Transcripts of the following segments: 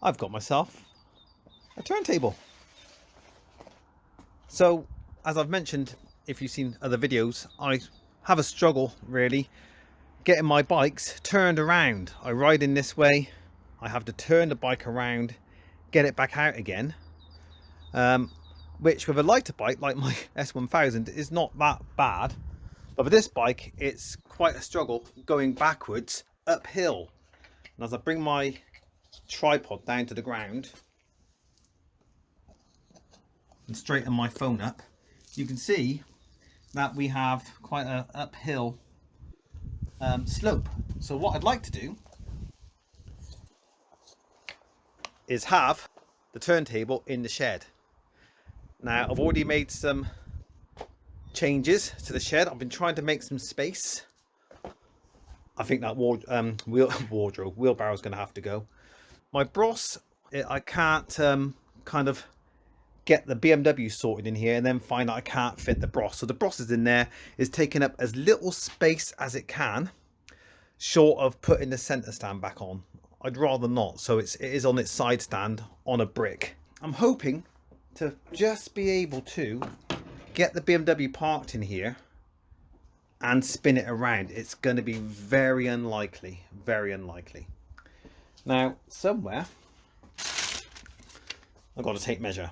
I've got myself a turntable. So, as I've mentioned, if you've seen other videos, I have a struggle really getting my bikes turned around. I ride in this way, I have to turn the bike around, get it back out again, which with a lighter bike like my S1000 is not that bad, but with this bike it's quite a struggle going backwards uphill. And as I bring my tripod down to the ground and straighten my phone up, you can see that we have quite an uphill slope. So what I'd like to do is have the turntable in the shed. Now I've already made some changes to the shed. I've been trying to make some space. I think that wheelbarrow is going to have to go. My Bros, I can't kind of get the BMW sorted in here and then find out I can't fit the Bros. So the Bros is in there, is taking up as little space as it can, short of putting the center stand back on. I'd rather not, so it is on its side stand on a brick. I'm hoping to just be able to get the BMW parked in here and spin it around. It's going to be very unlikely, very unlikely. Now somewhere I've got to take measure.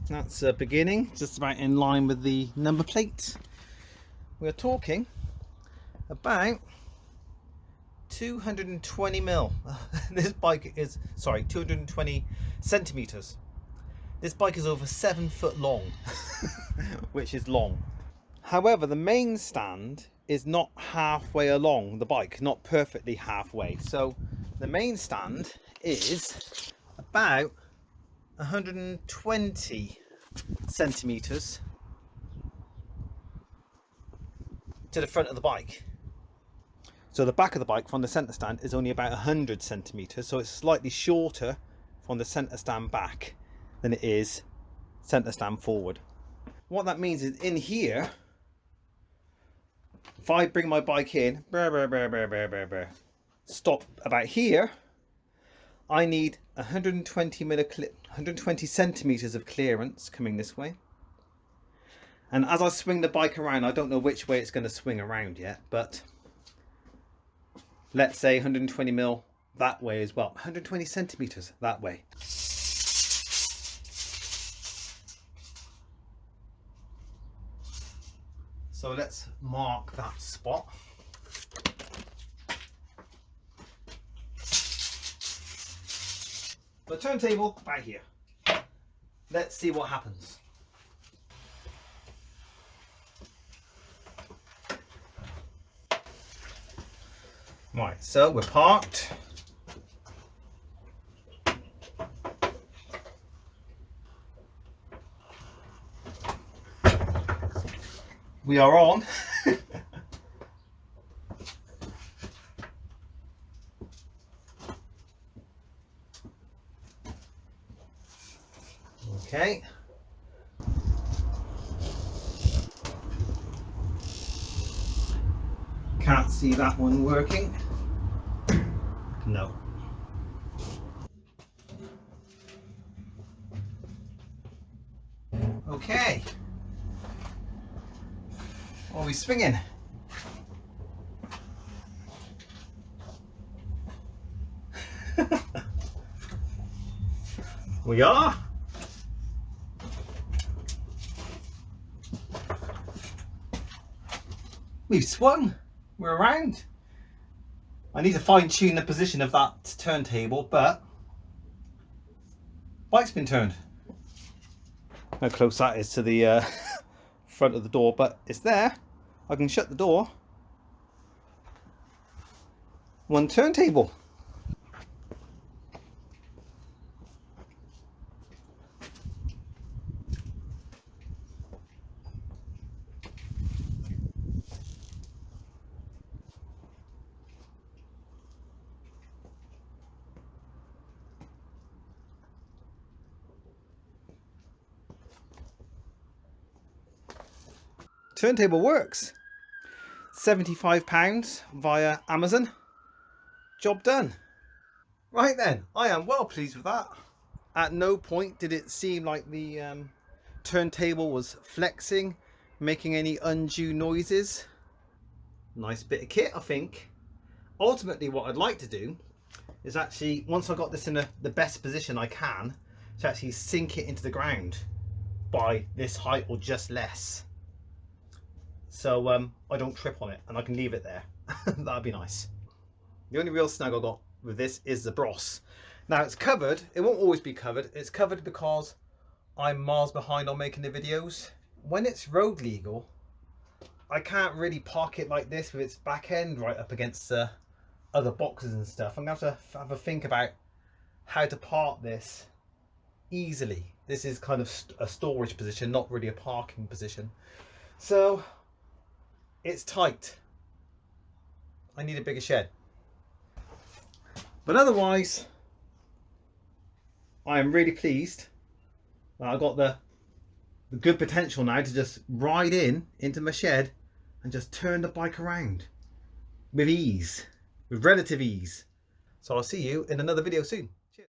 That's beginning just about in line with the number plate. We're talking about 220 mil. This bike is, sorry, 220 centimeters. This bike is over 7 foot long, which is long. However, the main stand is not halfway along the bike, not perfectly halfway. So the main stand is about 120 centimeters to the front of the bike. So the back of the bike from the center stand is only about 100 centimeters, so it's slightly shorter from the center stand back than it is center stand forward. What that means is in here, if I bring my bike in, stop about here, I need 120 centimeters of clearance coming this way. And as I swing the bike around, I don't know which way it's going to swing around yet, but let's say 120 mil that way as well, 120 centimeters that way. So let's mark that spot. The turntable right here. Let's see what happens. Right, so we're parked. We are on. Okay. Can't see that one working. No. Okay. Are we swinging? We are. We've swung. We're around. I need to fine tune the position of that turntable, but bike's been turned. How close that is to the front of the door, but it's there. I can shut the door. One turntable. Turntable works. £75 via Amazon. Job done. Right then, I am well pleased with that. At no point did it seem like the turntable was flexing, making any undue noises. Nice bit of kit, I think. Ultimately, what I'd like to do is actually, once I got this in the best position I can, to actually sink it into the ground by this height or just less. So I don't trip on it and I can leave it there. That'd be nice. The only real snag I got with this is the Bros. Now it's covered, it won't always be covered. It's covered because I'm miles behind on making the videos. When it's road legal, I can't really park it like this with its back end right up against the other boxes and stuff. I'm gonna have to have a think about how to park this easily. This is kind of a storage position, not really a parking position. So it's tight. I need a bigger shed. But otherwise, I am really pleased that I got the good potential now to just ride into my shed and just turn the bike around with ease, with relative ease. So I'll see you in another video soon.